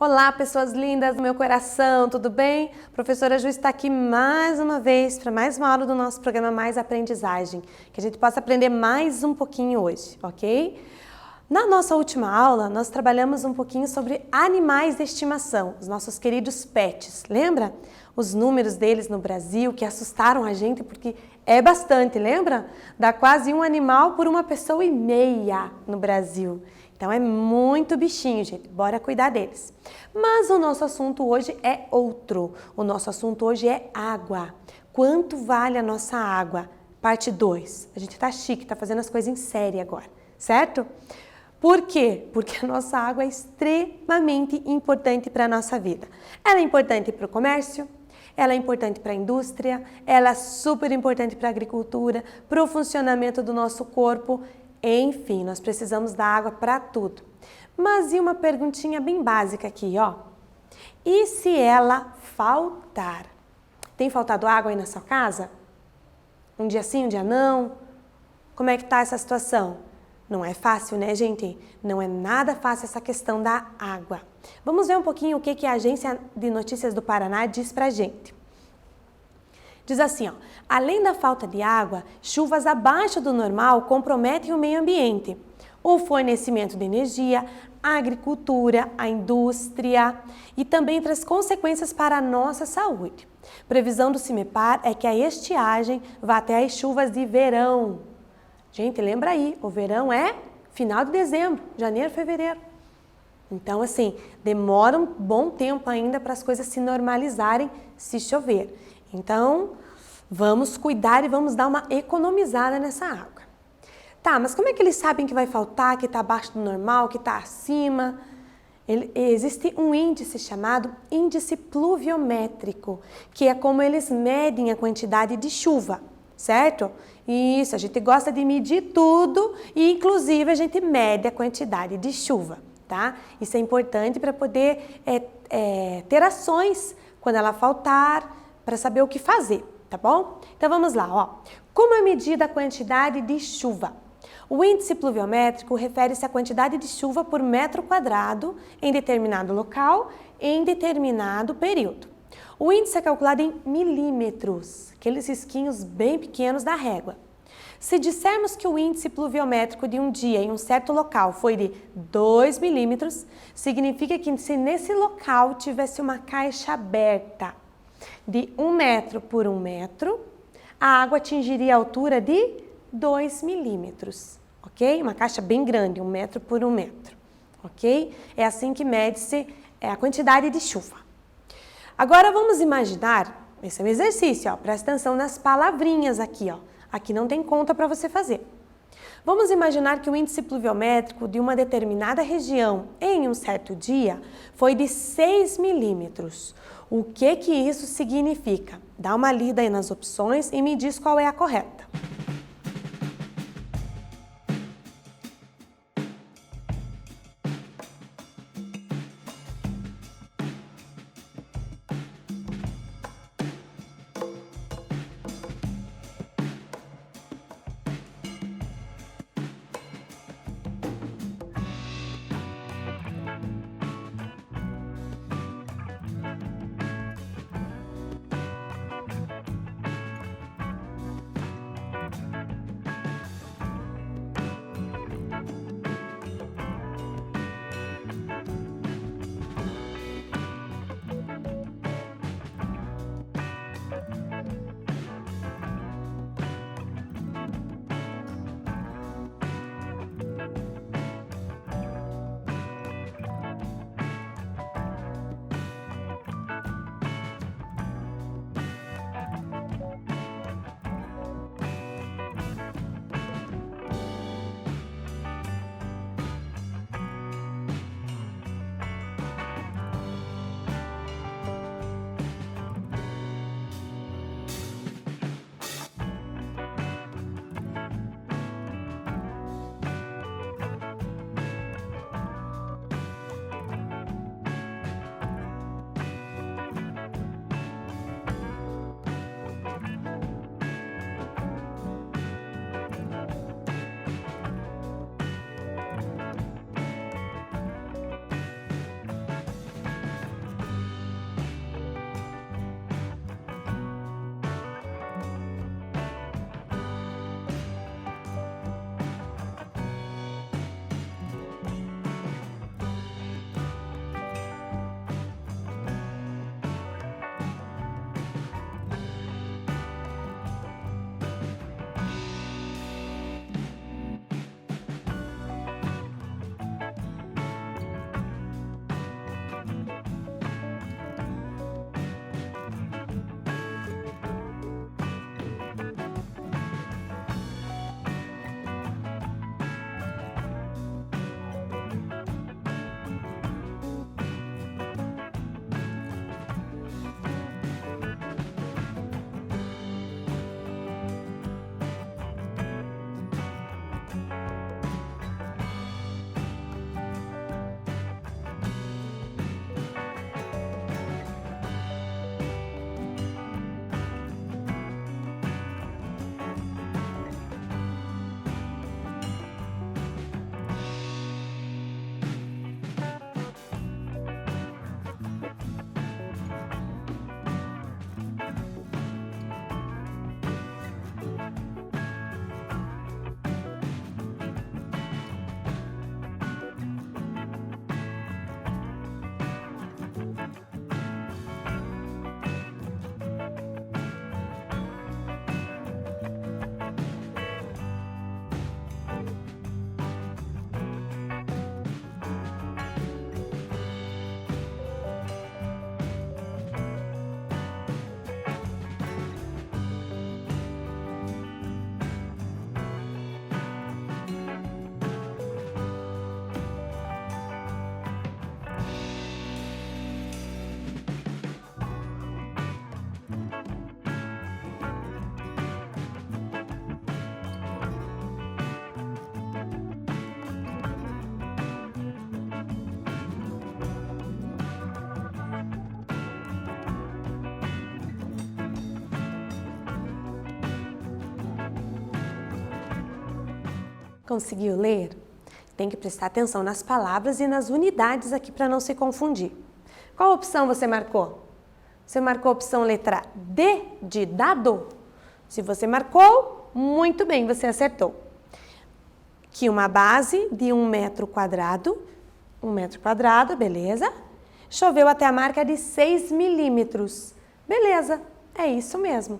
Olá, pessoas lindas do meu coração, tudo bem? Professora Ju está aqui mais uma vez para mais uma aula do nosso programa Mais Aprendizagem, que a gente possa aprender mais um pouquinho hoje, ok? Na nossa última aula, nós trabalhamos um pouquinho sobre animais de estimação, os nossos queridos pets, lembra? Os números deles no Brasil que assustaram a gente porque é bastante, lembra? Dá quase um animal por uma pessoa e meia no Brasil. Então é muito bichinho, gente, bora cuidar deles. Mas o nosso assunto hoje é outro, o nosso assunto hoje é água. Quanto vale a nossa água? Parte 2. A gente tá chique, tá fazendo as coisas em série agora, certo? Por quê? Porque a nossa água é extremamente importante para a nossa vida. Ela é importante para o comércio, ela é importante para a indústria, ela é super importante para a agricultura, para o funcionamento do nosso corpo. Enfim, nós precisamos da água para tudo. Mas e uma perguntinha bem básica aqui, ó. E se ela faltar? Tem faltado água aí na sua casa? Um dia sim, um dia não? Como é que tá essa situação? Não é fácil, né, gente? Não é nada fácil essa questão da água. Vamos ver um pouquinho o que a Agência de Notícias do Paraná diz pra gente. Diz assim, ó, além da falta de água, chuvas abaixo do normal comprometem o meio ambiente, o fornecimento de energia, a agricultura, a indústria e também traz consequências para a nossa saúde. Previsão do CIMEPAR é que a estiagem vá até as chuvas de verão. Gente, lembra aí, o verão é final de dezembro, janeiro, fevereiro. Então, assim, demora um bom tempo ainda para as coisas se normalizarem se chover. Então, vamos cuidar e vamos dar uma economizada nessa água. Tá, mas como é que eles sabem que vai faltar, que está abaixo do normal, que está acima? Existe um índice chamado índice pluviométrico, que é como eles medem a quantidade de chuva, certo? Isso, a gente gosta de medir tudo e, inclusive, a gente mede a quantidade de chuva, tá? Isso é importante para poder ter ações quando ela faltar, para saber o que fazer, tá bom? Então vamos lá, ó. Como é medida a quantidade de chuva? O índice pluviométrico refere-se à quantidade de chuva por metro quadrado em determinado local em determinado período. O índice é calculado em milímetros, aqueles risquinhos bem pequenos da régua. Se dissermos que o índice pluviométrico de um dia em um certo local foi de 2 milímetros, significa que se nesse local tivesse uma caixa aberta de 1 metro por 1 metro, a água atingiria a altura de 2 milímetros, ok? Uma caixa bem grande, 1 metro por 1 metro, ok? É assim que mede-se a quantidade de chuva. Agora vamos imaginar, esse é um exercício, ó, presta atenção nas palavrinhas aqui, ó. Aqui não tem conta para você fazer. Vamos imaginar que o índice pluviométrico de uma determinada região em um certo dia foi de 6 milímetros. O que isso significa? Dá uma lida aí nas opções e me diz qual é a correta. Conseguiu ler? Tem que prestar atenção nas palavras e nas unidades aqui para não se confundir. Qual opção você marcou? Você marcou a opção letra D de dado? Se você marcou, muito bem, você acertou. Que uma base de 1 metro quadrado, beleza? Choveu até a marca de 6 milímetros. Beleza, é isso mesmo.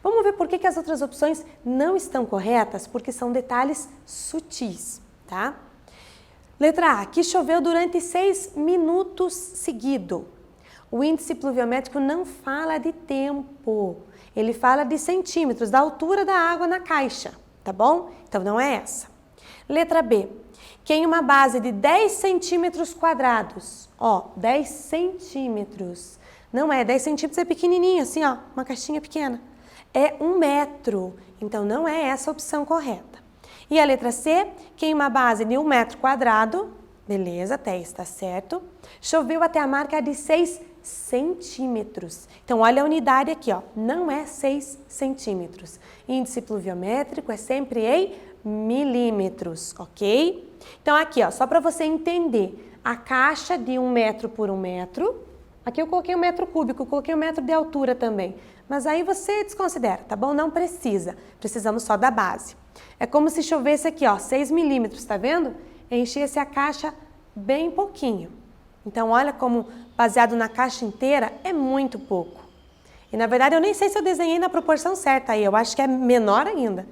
Vamos ver por que as outras opções não estão corretas, porque são detalhes sutis, tá? Letra A, que choveu durante 6 minutos seguido. O índice pluviométrico não fala de tempo, ele fala de centímetros, da altura da água na caixa, tá bom? Então não é essa. Letra B, que em uma base de 10 centímetros quadrados, ó, 10 centímetros, não é 10 centímetros, é pequenininho assim, ó, uma caixinha pequena. É 1 metro, então não é essa a opção correta. E a letra C, que em uma base de 1 metro quadrado, beleza, até aí está certo, choveu até a marca de 6 centímetros. Então, olha a unidade aqui, ó, não é 6 centímetros. Índice pluviométrico é sempre em milímetros, ok? Então, aqui, ó, só para você entender, a caixa de 1 metro por 1 metro, aqui eu coloquei 1 metro cúbico, coloquei 1 metro de altura também, mas aí você desconsidera, tá bom? Não precisa, precisamos só da base. É como se chovesse aqui, ó, 6 milímetros, tá vendo? Enchesse a caixa bem pouquinho. Então, olha como baseado na caixa inteira é muito pouco. E, na verdade, eu nem sei se eu desenhei na proporção certa aí, eu acho que é menor ainda,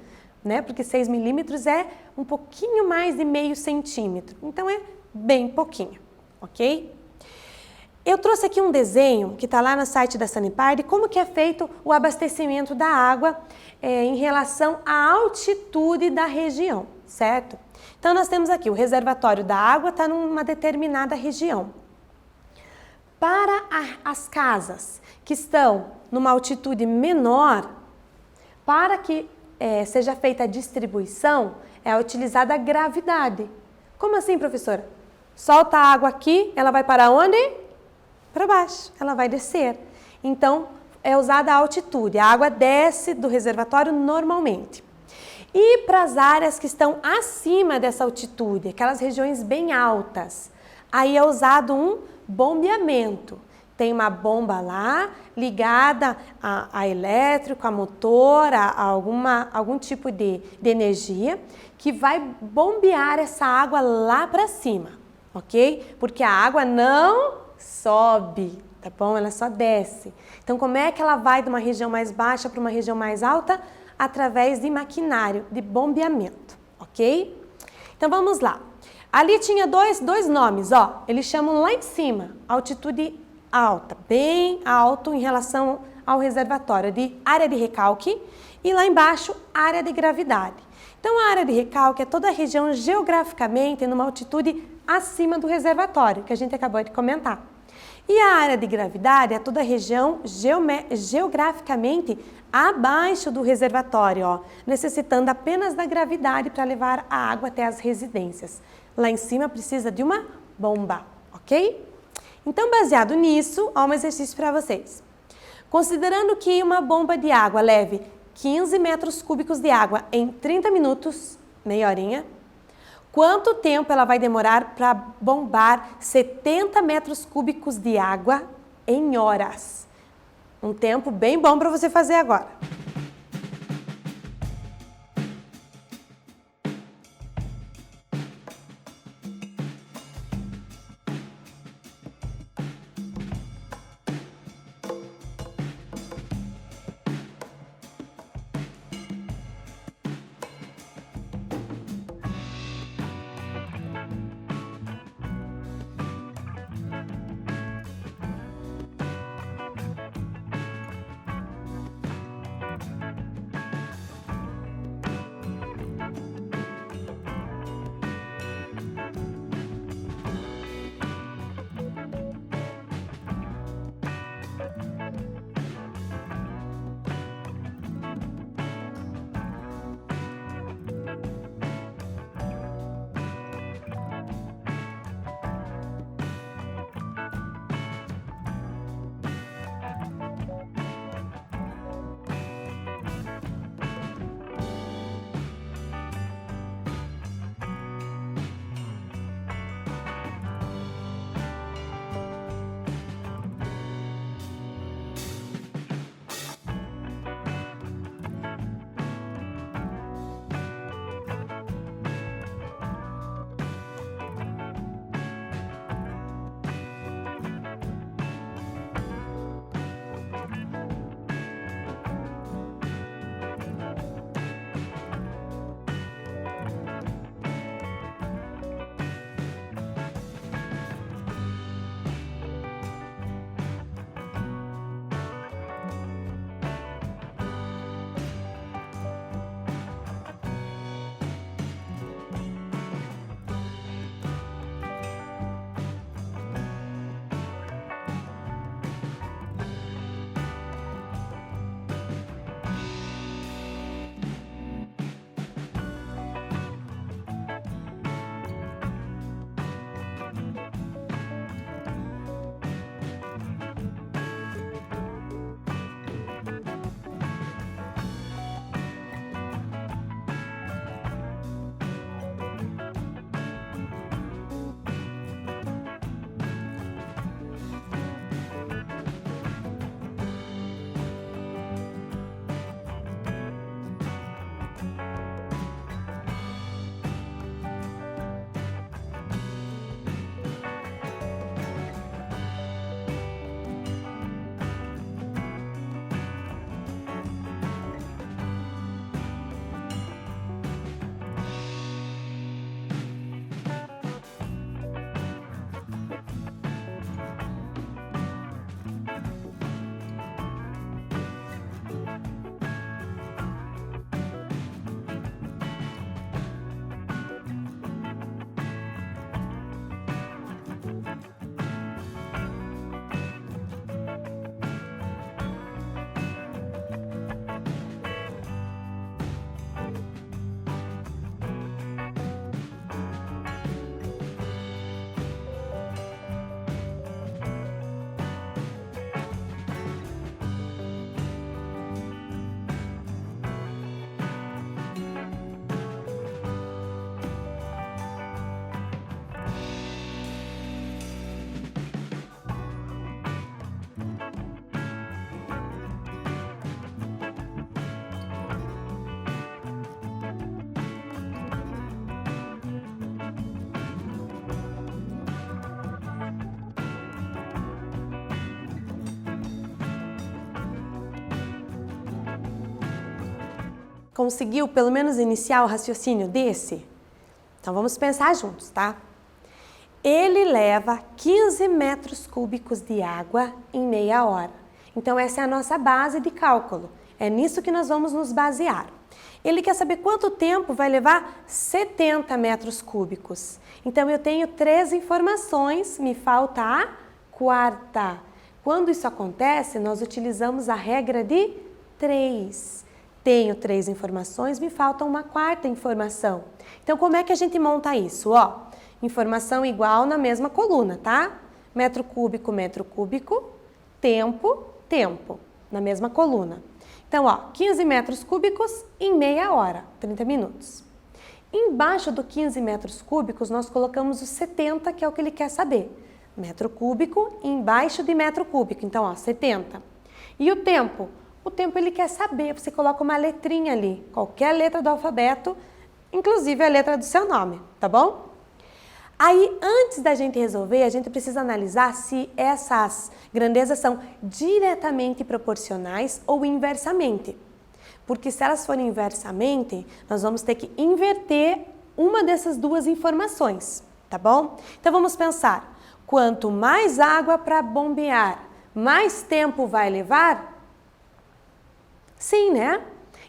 né? Porque 6 milímetros é um pouquinho mais de meio centímetro. Então, é bem pouquinho, ok? Eu trouxe aqui um desenho que está lá no site da Sanepar de como que é feito o abastecimento da água em relação à altitude da região, certo? Então, nós temos aqui o reservatório da água está numa determinada região. Para as casas que estão numa altitude menor, para que seja feita a distribuição, é utilizada a gravidade. Como assim, professora? Solta a água aqui, ela vai para onde? Para baixo, ela vai descer. Então, é usada a altitude, a água desce do reservatório normalmente. E para as áreas que estão acima dessa altitude, aquelas regiões bem altas, aí é usado um bombeamento. Tem uma bomba lá, ligada a elétrico, a motor, a algum tipo de energia, que vai bombear essa água lá para cima, ok? Porque a água não sobe, tá bom? Ela só desce. Então, como é que ela vai de uma região mais baixa para uma região mais alta? Através de maquinário, de bombeamento, ok? Então, vamos lá. Ali tinha dois nomes, ó. Eles chamam lá em cima, altitude alta, bem alto em relação ao reservatório, de área de recalque, e lá embaixo, área de gravidade. Então, a área de recalque é toda a região geograficamente numa altitude acima do reservatório, que a gente acabou de comentar. E a área de gravidade é toda a região geograficamente abaixo do reservatório, ó, necessitando apenas da gravidade para levar a água até as residências. Lá em cima precisa de uma bomba, ok? Então, baseado nisso, ó, um exercício para vocês. Considerando que uma bomba de água leve 15 metros cúbicos de água em 30 minutos, meia horinha, quanto tempo ela vai demorar para bombar 70 metros cúbicos de água em horas? Um tempo bem bom para você fazer agora. Conseguiu pelo menos iniciar o raciocínio desse? Então vamos pensar juntos, tá? Ele leva 15 metros cúbicos de água em meia hora. Então essa é a nossa base de cálculo. É nisso que nós vamos nos basear. Ele quer saber quanto tempo vai levar 70 metros cúbicos. Então eu tenho 3 informações, me falta a quarta. Quando isso acontece, nós utilizamos a regra de 3. Tenho 3 informações, me falta uma quarta informação. Então, como é que a gente monta isso? Ó, informação igual na mesma coluna, tá? Metro cúbico, tempo, tempo, na mesma coluna. Então, ó, 15 metros cúbicos em meia hora, 30 minutos. Embaixo do 15 metros cúbicos, nós colocamos o 70, que é o que ele quer saber. Metro cúbico embaixo de metro cúbico, então, ó, 70. E o tempo? O tempo ele quer saber, você coloca uma letrinha ali, qualquer letra do alfabeto, inclusive a letra do seu nome, tá bom? Aí, antes da gente resolver, a gente precisa analisar se essas grandezas são diretamente proporcionais ou inversamente. Porque se elas forem inversamente, nós vamos ter que inverter uma dessas duas informações, tá bom? Então, vamos pensar, quanto mais água para bombear, mais tempo vai levar? Sim, né?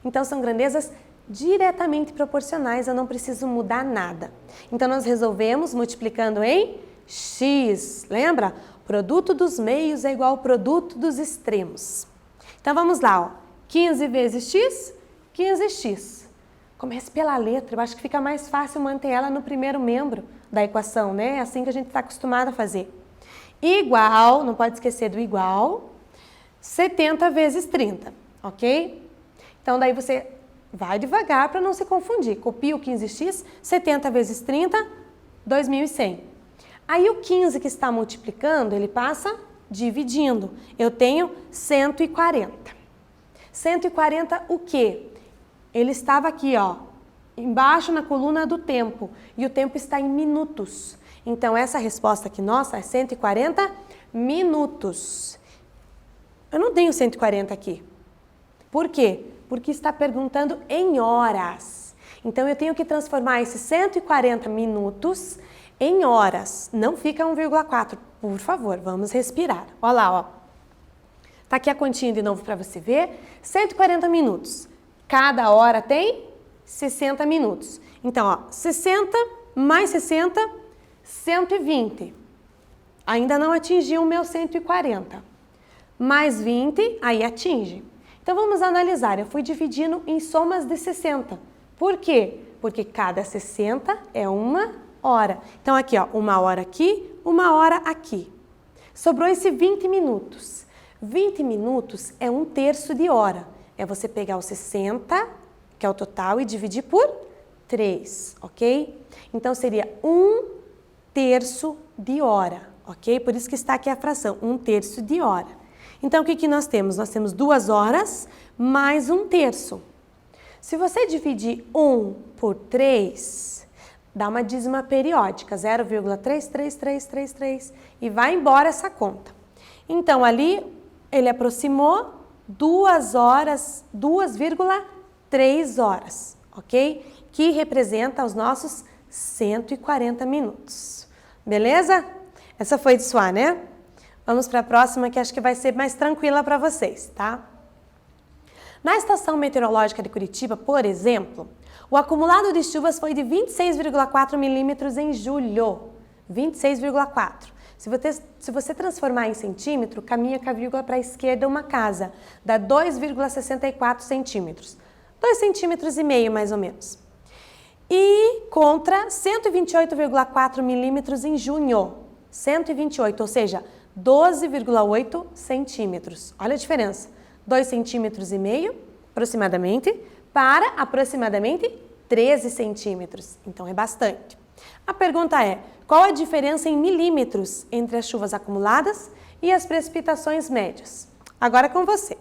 Então, são grandezas diretamente proporcionais, eu não preciso mudar nada. Então, nós resolvemos multiplicando em x. Lembra? Produto dos meios é igual ao produto dos extremos. Então, vamos lá, ó. 15 vezes x, 15x. Comece pela letra, eu acho que fica mais fácil manter ela no primeiro membro da equação, né? É assim que a gente está acostumado a fazer. Igual, não pode esquecer do igual, 70 vezes 30, ok? Então, daí você vai devagar para não se confundir. Copia o 15x, 70 vezes 30, 2.100. Aí o 15 que está multiplicando, ele passa dividindo. Eu tenho 140. 140 o quê? Ele estava aqui, ó, embaixo na coluna do tempo. E o tempo está em minutos. Então, essa resposta aqui nossa é 140 minutos. Eu não tenho 140 aqui. Por quê? Porque está perguntando em horas. Então, eu tenho que transformar esses 140 minutos em horas. Não fica 1,4. Por favor, vamos respirar. Olha lá, ó. Tá aqui a continha de novo para você ver. 140 minutos. Cada hora tem 60 minutos. Então, ó, 60 mais 60, 120. Ainda não atingiu o meu 140. Mais 20, aí atinge. Então, vamos analisar. Eu fui dividindo em somas de 60. Por quê? Porque cada 60 é uma hora. Então, aqui, ó, uma hora aqui, uma hora aqui. Sobrou esse 20 minutos. 20 minutos é 1/3 de hora. É você pegar os 60, que é o total, e dividir por 3, ok? Então, seria 1/3 de hora, ok? Por isso que está aqui a fração, 1/3 de hora. Então, o que nós temos? Nós temos 2 horas mais 1/3. Se você dividir 1 por 3, dá uma dízima periódica, 0,33333, e vai embora essa conta. Então, ali, ele aproximou 2 horas, 2,3 horas, ok? Que representa os nossos 140 minutos. Beleza? Essa foi de suar, né? Vamos para a próxima, que acho que vai ser mais tranquila para vocês, tá? Na estação meteorológica de Curitiba, por exemplo, o acumulado de chuvas foi de 26,4 milímetros em julho. 26,4. Se você transformar em centímetro, caminha com a vírgula para a esquerda uma casa, dá 2,64 centímetros. 2,5 centímetros mais ou menos. E contra 128,4 milímetros em junho. 128, ou seja, 12,8 centímetros. Olha a diferença. 2,5 centímetros, aproximadamente, para aproximadamente 13 centímetros. Então, é bastante. A pergunta é, qual a diferença em milímetros entre as chuvas acumuladas e as precipitações médias? Agora é com você.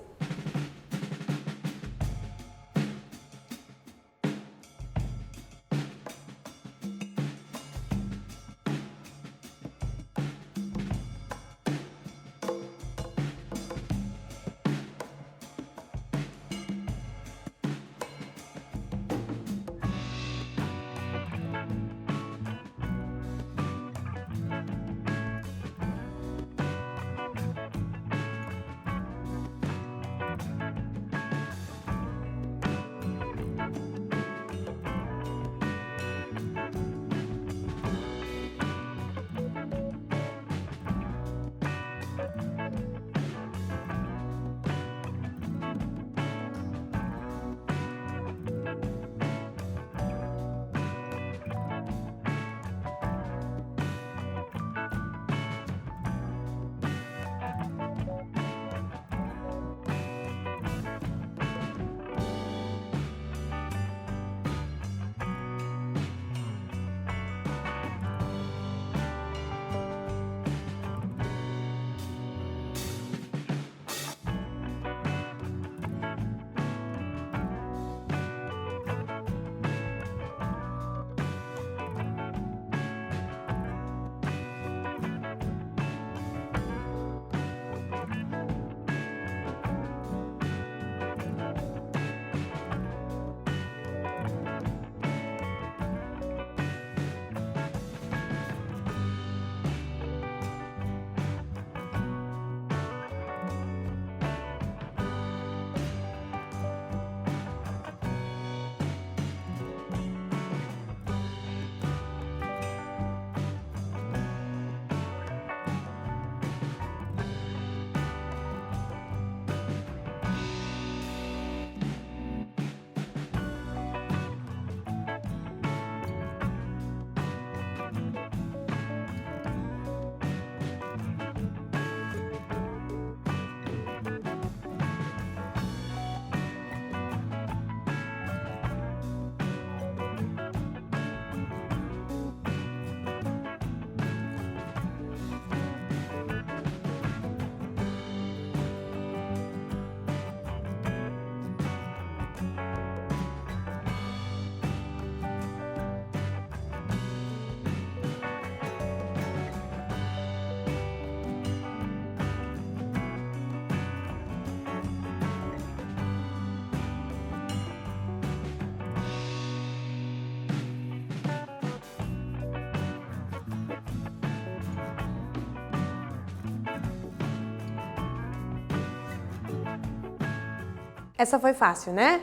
Essa foi fácil, né?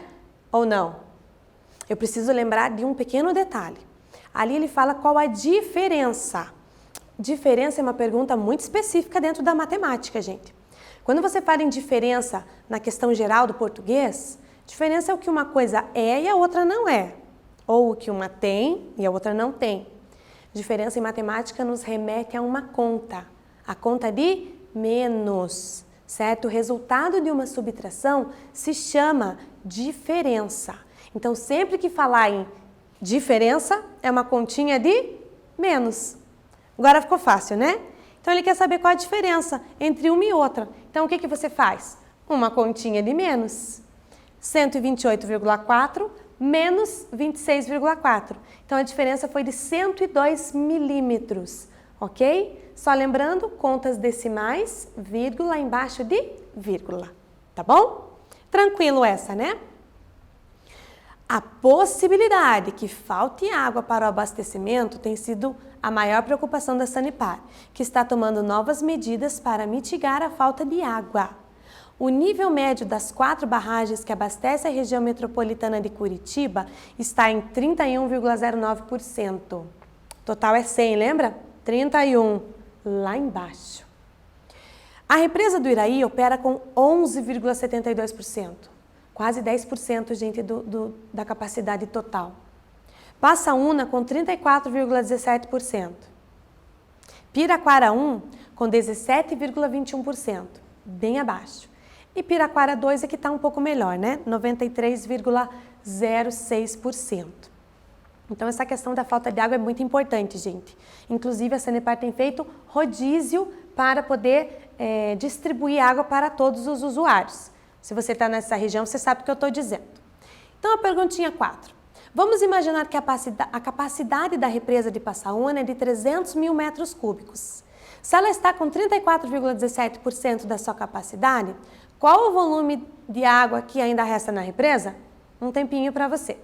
Ou não? Eu preciso lembrar de um pequeno detalhe. Ali ele fala qual a diferença. Diferença é uma pergunta muito específica dentro da matemática, gente. Quando você fala em diferença na questão geral do português, diferença é o que uma coisa é e a outra não é. Ou o que uma tem e a outra não tem. Diferença em matemática nos remete a uma conta. A conta de menos, certo? O resultado de uma subtração se chama diferença. Então, sempre que falar em diferença, é uma continha de menos. Agora ficou fácil, né? Então, ele quer saber qual a diferença entre uma e outra. Então, o que você faz? Uma continha de menos. 128,4 menos 26,4. Então, a diferença foi de 102 milímetros, ok? Só lembrando, contas decimais, vírgula embaixo de vírgula, tá bom? Tranquilo essa, né? A possibilidade que falte água para o abastecimento tem sido a maior preocupação da Sanepar, que está tomando novas medidas para mitigar a falta de água. O nível médio das 4 barragens que abastecem a região metropolitana de Curitiba está em 31,09%. Total é 100, lembra? 31, lá embaixo. A represa do Iraí opera com 11,72%. Quase 10%, gente, da capacidade total. Passaúna com 34,17%. Piraquara 1 com 17,21%, bem abaixo. E Piraquara 2 é que está um pouco melhor, né? 93,06%. Então, essa questão da falta de água é muito importante, gente. Inclusive, a Sanepar tem feito rodízio para poder distribuir água para todos os usuários. Se você está nessa região, você sabe o que eu estou dizendo. Então, a perguntinha 4. Vamos imaginar que a capacidade da represa de Passaúna é de 300 mil metros cúbicos. Se ela está com 34,17% da sua capacidade, qual o volume de água que ainda resta na represa? Um tempinho para você.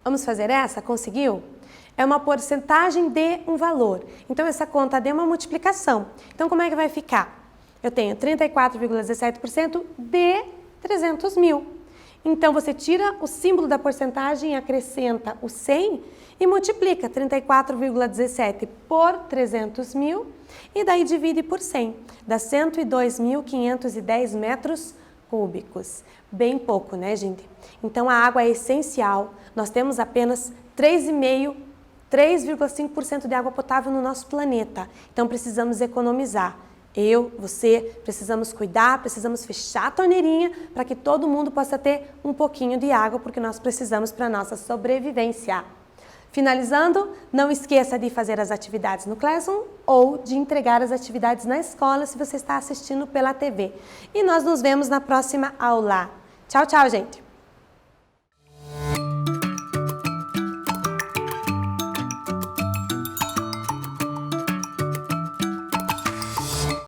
Vamos fazer essa? Conseguiu? É uma porcentagem de um valor. Então, essa conta de uma multiplicação. Então, como é que vai ficar? Eu tenho 34,17% de 300 mil. Então, você tira o símbolo da porcentagem, acrescenta o 100 e multiplica 34,17 por 300 mil e daí divide por 100. Dá 102.510 metros cúbicos. Bem pouco, né, gente? Então, a água é essencial. Nós temos apenas 3,5% de água potável no nosso planeta. Então, precisamos economizar. Eu, você, precisamos cuidar, precisamos fechar a torneirinha para que todo mundo possa ter um pouquinho de água, porque nós precisamos para a nossa sobrevivência. Finalizando, não esqueça de fazer as atividades no Classroom ou de entregar as atividades na escola se você está assistindo pela TV. E nós nos vemos na próxima aula. Tchau, tchau, gente!